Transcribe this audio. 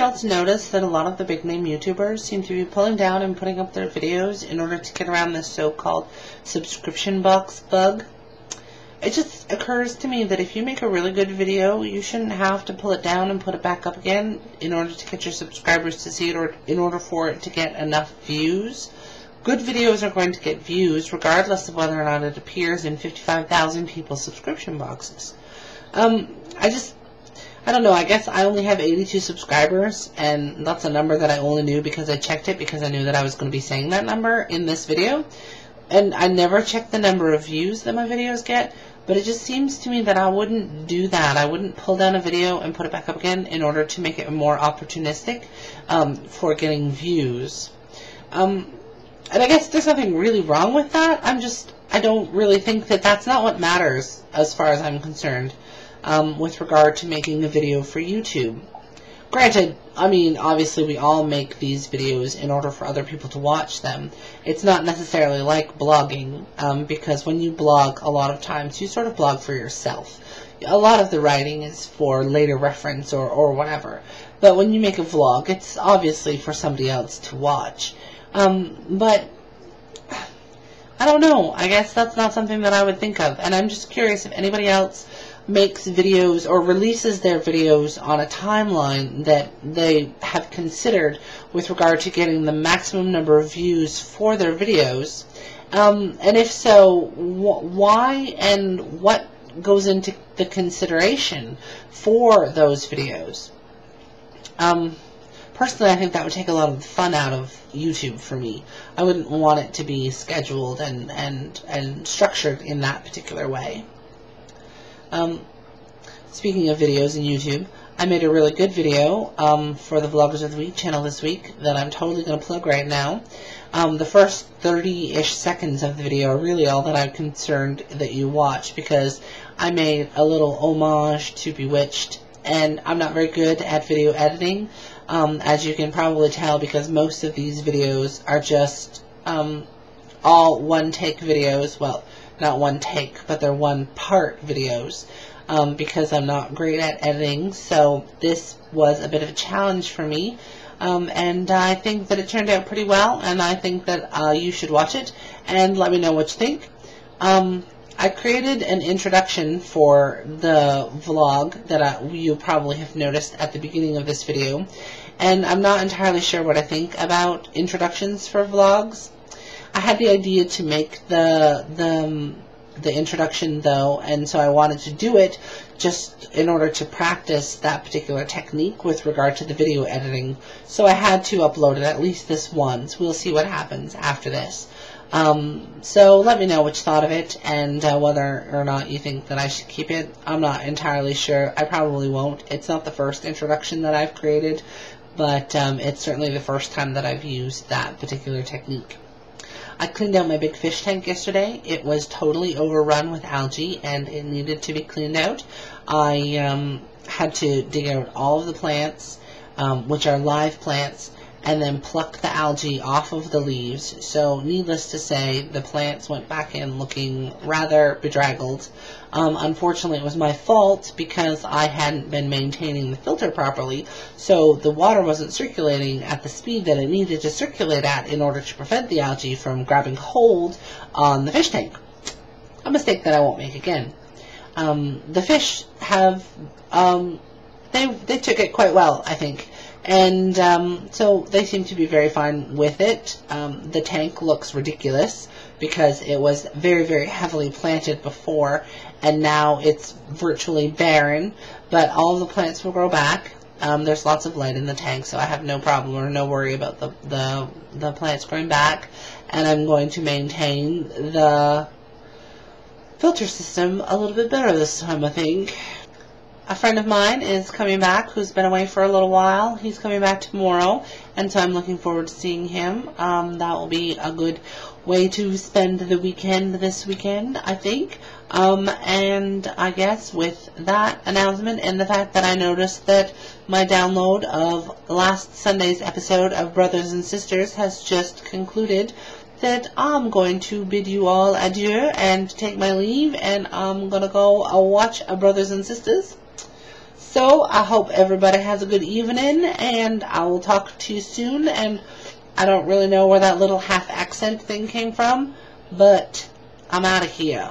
else notice that a lot of the big name YouTubers seem to be pulling down and putting up their videos in order to get around this so-called subscription box bug? It just occurs to me that if you make a really good video, you shouldn't have to pull it down and put it back up again in order to get your subscribers to see it, or in order for it to get enough views. Good videos are going to get views regardless of whether or not it appears in 55,000 people's subscription boxes. I don't know, I guess I only have 82 subscribers, and that's a number that I only knew because I checked it because I knew that I was going to be saying that number in this video. And I never check the number of views that my videos get, but it just seems to me that I wouldn't do that. I wouldn't pull down a video and put it back up again in order to make it more opportunistic for getting views. And I guess there's nothing really wrong with that. I don't really think that that's not what matters as far as I'm concerned with regard to making a video for YouTube. Granted, I mean, obviously we all make these videos in order for other people to watch them. It's not necessarily like blogging, because when you blog, a lot of times you sort of blog for yourself. A lot of the writing is for later reference or whatever. But when you make a vlog, it's obviously for somebody else to watch. But I don't know. I guess that's not something that I would think of. And I'm just curious if anybody else makes videos or releases their videos on a timeline that they have considered with regard to getting the maximum number of views for their videos. And if so, why and what goes into the consideration for those videos? Personally, I think that would take a lot of the fun out of YouTube for me. I wouldn't want it to be scheduled and structured in that particular way. Speaking of videos in YouTube, I made a really good video for the Vloggers of the Week channel this week that I'm totally going to plug right now. The first 30-ish seconds of the video are really all that I'm concerned that you watch, because I made a little homage to Bewitched, and I'm not very good at video editing, as you can probably tell, because most of these videos are just all one-take videos. Well, not one take, but they're one-part videos, because I'm not great at editing. So this was a bit of a challenge for me, and I think that it turned out pretty well, and I think that you should watch it and let me know what you think. I created an introduction for the vlog that you probably have noticed at the beginning of this video, and I'm not entirely sure what I think about introductions for vlogs. I had the idea to make the introduction though, and so I wanted to do it just in order to practice that particular technique with regard to the video editing. So I had to upload it at least this once. We'll see what happens after this. So let me know what you thought of it, and whether or not you think that I should keep it. I'm not entirely sure. I probably won't. It's not the first introduction that I've created, but it's certainly the first time that I've used that particular technique. I cleaned out my big fish tank yesterday. It was totally overrun with algae and it needed to be cleaned out. I had to dig out all of the plants, which are live plants, and then pluck the algae off of the leaves. So needless to say, the plants went back in looking rather bedraggled. Unfortunately, it was my fault because I hadn't been maintaining the filter properly, so the water wasn't circulating at the speed that it needed to circulate at in order to prevent the algae from grabbing hold on the fish tank. A mistake that I won't make again. The fish have, they took it quite well, I think. And so they seem to be very fine with it. The tank looks ridiculous because it was very, very heavily planted before, and now it's virtually barren, but all the plants will grow back. There's lots of light in the tank, so I have no problem or no worry about the plants growing back, and I'm going to maintain the filter system a little bit better this time, I think. A friend of mine is coming back who's been away for a little while. He's coming back tomorrow, and so I'm looking forward to seeing him. That will be a good way to spend the weekend this weekend, I think. And I guess with that announcement and the fact that I noticed that my download of last Sunday's episode of Brothers and Sisters has just concluded, that I'm going to bid you all adieu and take my leave, and I'm going to go watch Brothers and Sisters. So I hope everybody has a good evening, and I will talk to you soon. And I don't really know where that little half accent thing came from, but I'm out of here.